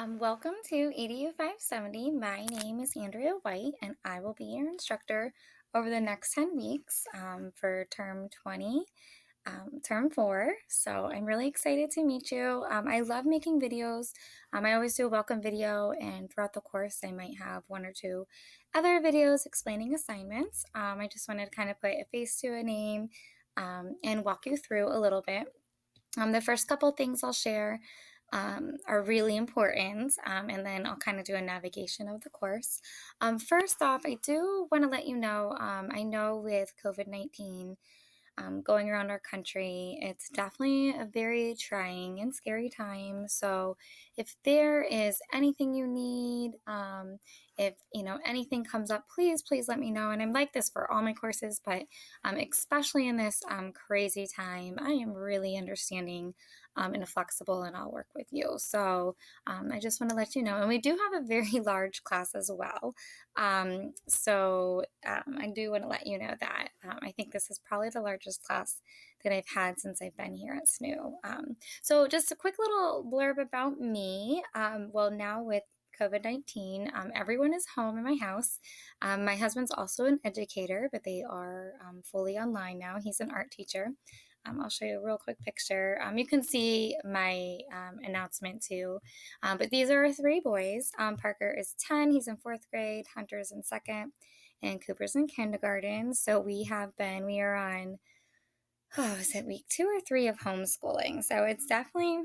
Welcome to EDU 570. My name is Andrea White, and I will be your instructor over the next 10 weeks for term 20, term 4. So I'm really excited to meet you. I love making videos. I always do a welcome video, and throughout the course, I might have one or two other videos explaining assignments. I just wanted to kind of put a face to a name and walk you through a little bit. The first couple things I'll share are really important, and then I'll kind of do a navigation of the course. First off, I do want to let you know, I know with COVID-19 going around our country, it's definitely a very trying and scary time. So if there is anything you need, if anything comes up, please let me know. And I'm like this for all my courses, but especially in this crazy time, I am really understanding and flexible, and I'll work with you. So I just want to let you know. And we do have a very large class as well. I do want to let you know that I think this is probably the largest class that I've had since I've been here at SNU. So just a quick little blurb about me. Now with COVID-19, everyone is home in my house. My husband's also an educator, but they are fully online now. He's an art teacher. I'll show you a real quick picture. You can see my announcement too. But these are our three boys. Parker is 10. He's in fourth grade. Hunter's in second. And Cooper's in kindergarten. So we are on, is it week 2 or 3 of homeschooling? So it's definitely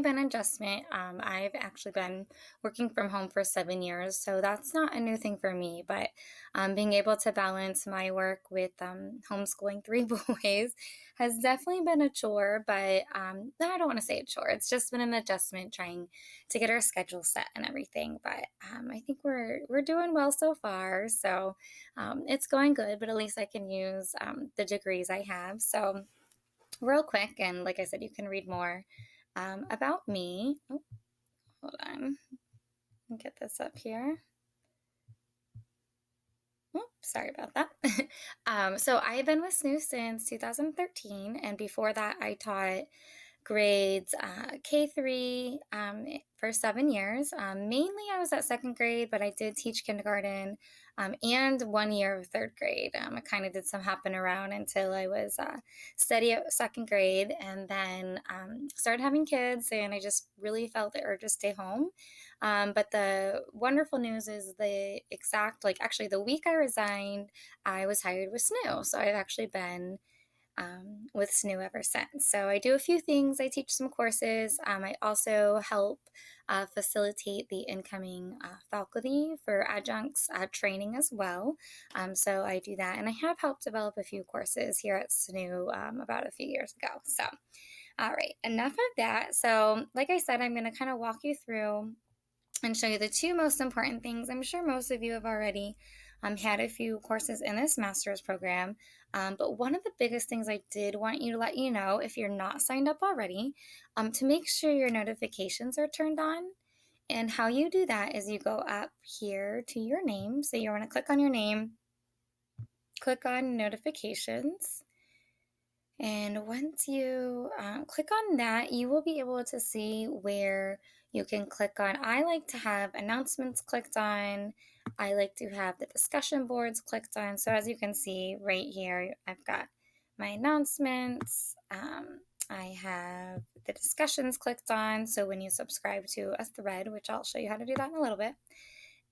been an adjustment. I've actually been working from home for 7 years, so that's not a new thing for me. But being able to balance my work with homeschooling 3 boys has definitely been a chore. But no, I don't want to say a chore. It's just been an adjustment trying to get our schedule set and everything. But I think we're doing well so far. So it's going good. But at least I can use the degrees I have. So real quick, and like I said, you can read more about me. Oh, hold on. Get this up here. Oh, sorry about that. So I've been with SNU since 2013, and before that, I taught grades K3 for 7 years. Mainly, I was at second grade, but I did teach kindergarten and 1 year of third grade. I kind of did some hopping around until I was steady at second grade, and then started having kids, and I just really felt the urge to stay home. But the wonderful news is actually the week I resigned, I was hired with SNU. So I've actually been with SNU ever since. So I do a few things. I teach some courses. I also help facilitate the incoming faculty for adjuncts training as well. So I do that, and I have helped develop a few courses here at SNU about a few years ago. So, all right, enough of that. So, like I said, I'm going to kind of walk you through and show you the two most important things. I'm sure most of you have already had a few courses in this master's program, but one of the biggest things I did want you to let you know, if you're not signed up already, to make sure your notifications are turned on. And how you do that is you go up here to your name. So you want to click on your name, click on notifications. And once you click on that, you will be able to see where you can click on. I like to have announcements clicked on. I like to have the discussion boards clicked on. So as you can see right here, I've got my announcements. I have the discussions clicked on. So when you subscribe to a thread, which I'll show you how to do that in a little bit.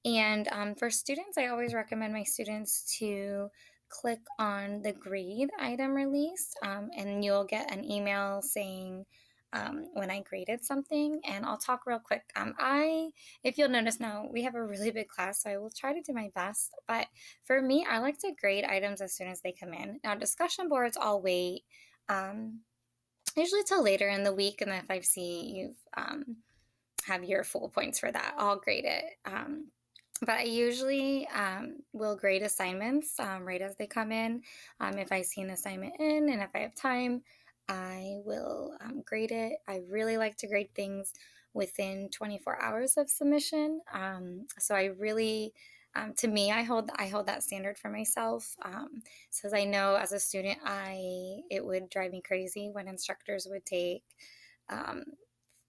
And for students, I always recommend my students to click on the grade item released, and you'll get an email saying when I graded something. And I'll talk real quick. If you'll notice now, we have a really big class, so I will try to do my best. But for me, I like to grade items as soon as they come in. Now, discussion boards, I'll wait. Usually till later in the week, and then if I see you've have your full points for that, I'll grade it. But I usually will grade assignments right as they come in. If I see an assignment in and if I have time, I will grade it. I really like to grade things within 24 hours of submission. So I really, to me, I hold that standard for myself. So as I know as a student, it would drive me crazy when instructors would take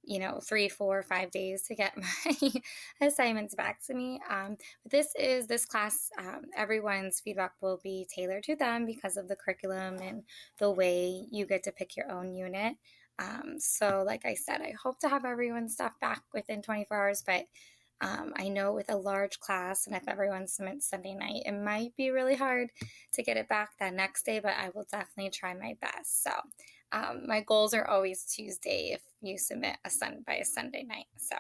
3, 4, 5 days to get my assignments back to me. But this class, everyone's feedback will be tailored to them because of the curriculum and the way you get to pick your own unit. So like I said, I hope to have everyone's stuff back within 24 hours, but I know with a large class and if everyone submits Sunday night, it might be really hard to get it back that next day, but I will definitely try my best. So my goals are always Tuesday if you submit by a Sunday night. So,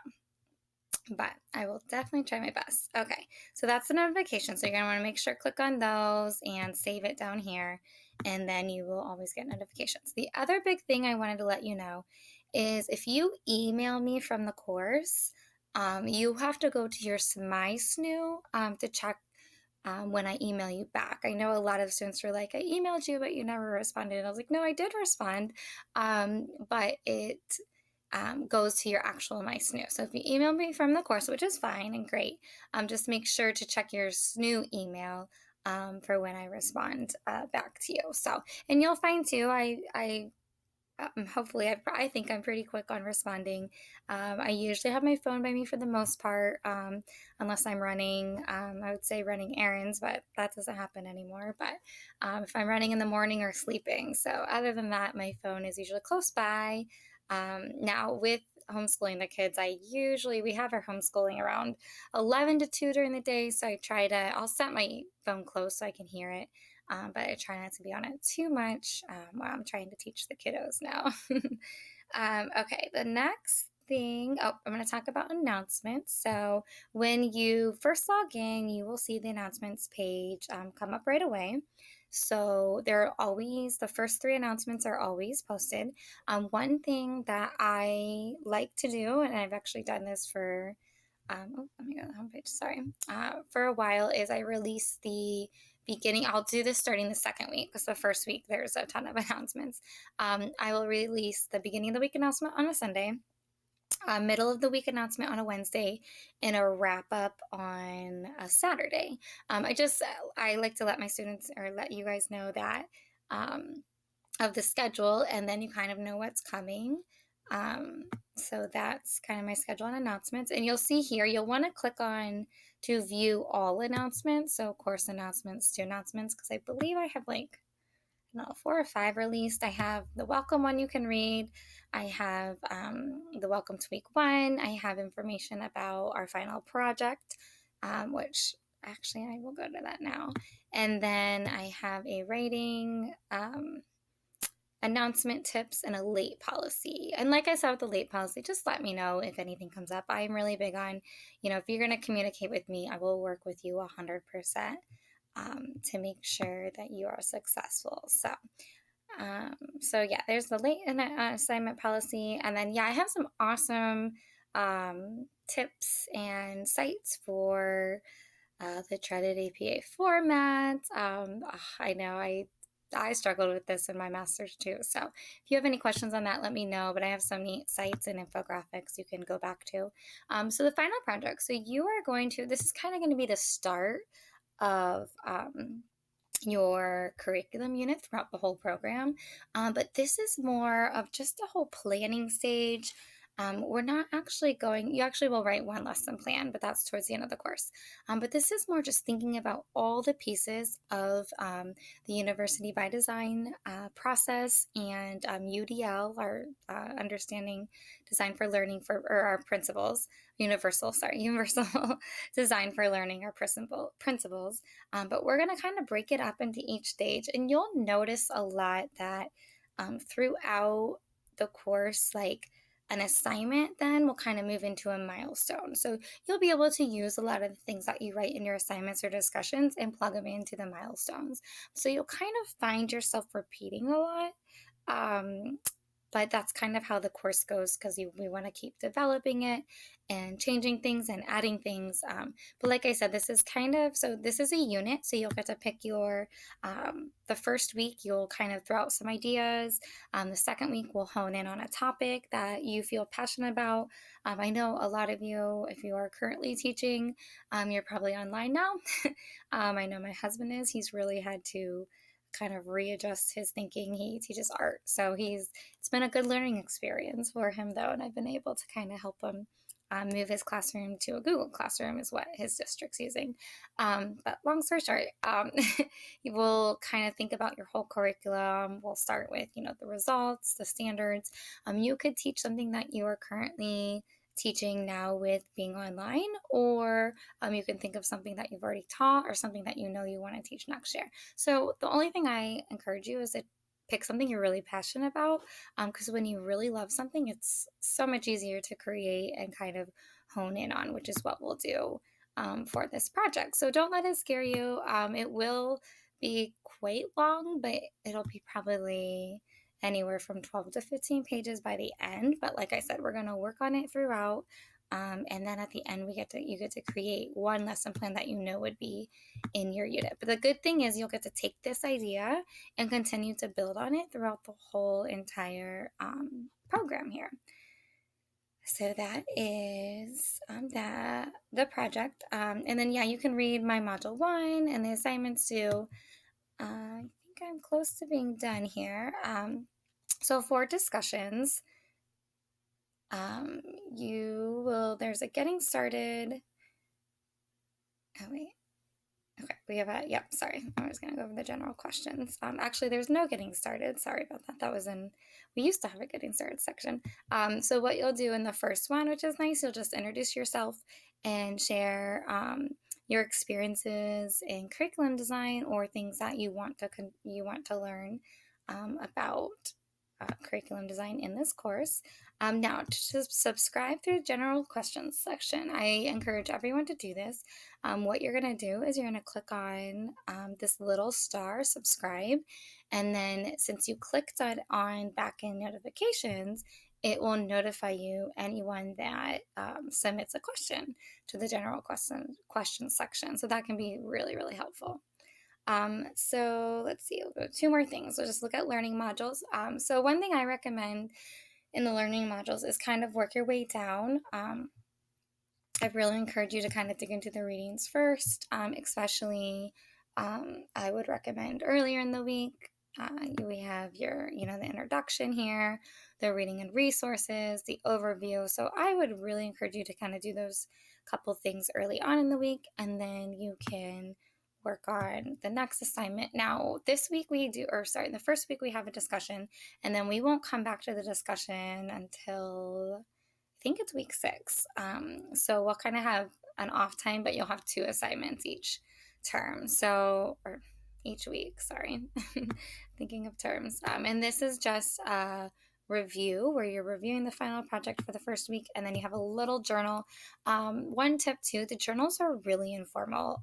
but I will definitely try my best. Okay, so that's the notification. So you're gonna want to make sure click on those and save it down here, and then you will always get notifications. The other big thing I wanted to let you know is if you email me from the course, you have to go to your SMySNU to check when I email you back. I know a lot of students were like, I emailed you, but you never responded. And I was like, no, I did respond, but it goes to your actual MySNU. So if you email me from the course, which is fine and great, just make sure to check your SNU email for when I respond back to you. So, and you'll find too, hopefully, I think I'm pretty quick on responding. I usually have my phone by me for the most part, unless I'm running, I would say running errands, but that doesn't happen anymore. But if I'm running in the morning or sleeping. So other than that, my phone is usually close by. Now with homeschooling the kids, we have our homeschooling around 11 to 2 during the day. So I'll set my phone close so I can hear it. But I try not to be on it too much while I'm trying to teach the kiddos now. Okay, the next thing, I'm going to talk about announcements. So when you first log in, you will see the announcements page come up right away. So the first 3 announcements are always posted. One thing that I like to do, and I've actually done this for let me go to the homepage, sorry. For a while is I release the beginning. I'll do this starting the second week because the first week there's a ton of announcements. I will release the beginning of the week announcement on a Sunday, middle of the week announcement on a Wednesday, and a wrap up on a Saturday. I like to let my students or let you guys know that of the schedule, and then you kind of know what's coming. So that's kind of my schedule and announcements. And you'll see here, you'll want to click on to view all announcements. So course announcements, to announcements, because I believe I have like, I don't know, 4 or 5 released. I have the welcome one you can read. I have the welcome to week 1. I have information about our final project, which actually I will go to that now. And then I have a rating, announcement tips, and a late policy. And like I said with the late policy, just let me know if anything comes up. I'm really big on, if you're going to communicate with me, I will work with you 100% to make sure that you are successful. So yeah, there's the late assignment policy. And then, I have some awesome tips and sites for the Dreaded APA format. I know I struggled with this in my master's too. So if you have any questions on that, let me know. But I have some neat sites and infographics you can go back to. So the final project. So this is kind of going to be the start of your curriculum unit throughout the whole program. But this is more of just a whole planning stage. We're not actually you actually will write one lesson plan, but that's towards the end of the course. But this is more just thinking about all the pieces of the University by Design process and UDL, our Understanding Design for Learning or our principles, universal design for learning, our principles. But we're going to kind of break it up into each stage, and you'll notice a lot that throughout the course, like an assignment then will kind of move into a milestone. So you'll be able to use a lot of the things that you write in your assignments or discussions and plug them into the milestones. So you'll kind of find yourself repeating a lot. But that's kind of how the course goes because we want to keep developing it and changing things and adding things. But like I said, this is a unit. So you'll get to pick the first week, you'll kind of throw out some ideas. The second week, we'll hone in on a topic that you feel passionate about. I know a lot of you, if you are currently teaching, you're probably online now. I know my husband is. He's really had to kind of readjust his thinking. He teaches art, so it's been a good learning experience for him though, and I've been able to kind of help him move his classroom to a Google Classroom is what his district's using. But long story short, you will kind of think about your whole curriculum. We'll start with, the results, the standards. You could teach something that you are currently teaching now with being online, or you can think of something that you've already taught or something that you want to teach next year. So the only thing I encourage you is to pick something you're really passionate about, because when you really love something, it's so much easier to create and kind of hone in on, which is what we'll do for this project. So don't let it scare you. It will be quite long, but it'll be probably anywhere from 12 to 15 pages by the end. But like I said, we're going to work on it throughout. And then at the end, you get to create one lesson plan that would be in your unit. But the good thing is you'll get to take this idea and continue to build on it throughout the whole entire program here. So that is the project. And then, you can read my module 1 and the assignments too. I think I'm close to being done here. So for discussions, there's a getting started. Oh, wait. Okay, we have sorry. I was going to go over the general questions. Actually, there's no getting started. Sorry about that. We used to have a getting started section. So what you'll do in the first one, which is nice, you'll just introduce yourself and share your experiences in curriculum design or things that you want to learn about curriculum design in this course. Now, to subscribe through the general questions section, I encourage everyone to do this. What you're going to do is you're going to click on this little star, subscribe, and then since you clicked on back-end notifications, it will notify you anyone that submits a question to the general question section. So that can be really, really helpful. So let's see, we'll go 2 more things. We'll just look at learning modules. So one thing I recommend in the learning modules is kind of work your way down. I really encourage you to kind of dig into the readings first, especially I would recommend earlier in the week. We have your, the introduction here, the reading and resources, the overview. So I would really encourage you to kind of do those couple things early on in the week, and then you can work on the next assignment. Now, this week the first week we have a discussion, and then we won't come back to the discussion until I think it's week 6. So we'll kind of have an off time, but you'll have 2 assignments each term. Or each week, sorry. Thinking of terms. And this is just a review where you're reviewing the final project for the first week, and then you have a little journal. One tip too, the journals are really informal.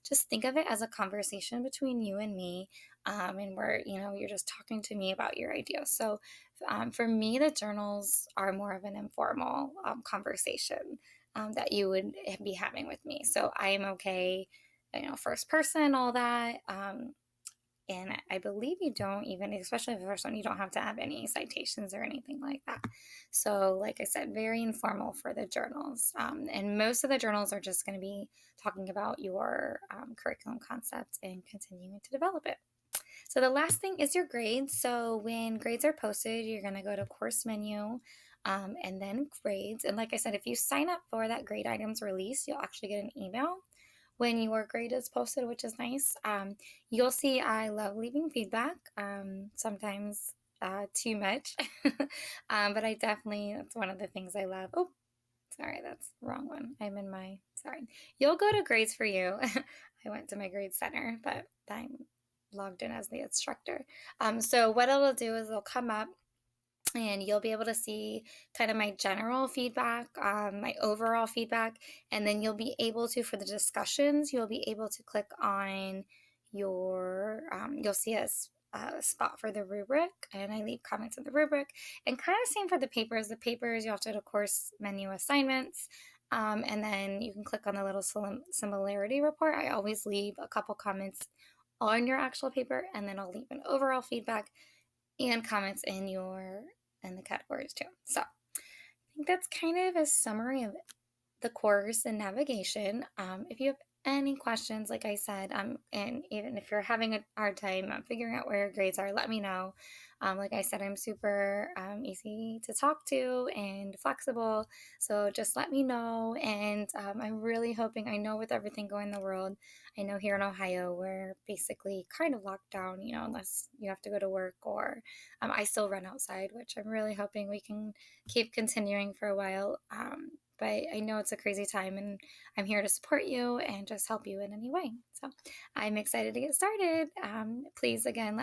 Just think of it as a conversation between you and me, and where you're just talking to me about your ideas. So for me, the journals are more of an informal conversation that you would be having with me. So I am okay, first person, all that. And I believe you don't even, especially the first one, you don't have to have any citations or anything like that. So like I said, very informal for the journals. And most of the journals are just going to be talking about your curriculum concept and continuing to develop it. So the last thing is your grades. So when grades are posted, you're going to go to course menu and then grades. And like I said, if you sign up for that grade items release, you'll actually get an email when your grade is posted, which is nice. You'll see I love leaving feedback, sometimes too much, but that's one of the things I love. Oh, sorry, that's the wrong one. Sorry. You'll go to Grades for You. I went to my grade center, but I'm logged in as the instructor. So what it'll do is it'll come up, and you'll be able to see kind of my general feedback, my overall feedback, and then you'll be able to, for the discussions, you'll be able to click on you'll see a spot for the rubric, and I leave comments in the rubric, and kind of same for the papers. The papers, you have to go to course menu assignments, and then you can click on the little similarity report. I always leave a couple comments on your actual paper, and then I'll leave an overall feedback and comments in the categories too. So I think that's kind of a summary of the course and navigation. If you have any questions, like I said, and even if you're having a hard time figuring out where your grades are, let me know. Like I said, I'm super easy to talk to and flexible. So just let me know. And I'm really hoping, I know with everything going in the world, I know here in Ohio, we're basically kind of locked down, unless you have to go to work or I still run outside, which I'm really hoping we can keep continuing for a while. But I know it's a crazy time, and I'm here to support you and just help you in any way. So I'm excited to get started. Please, again,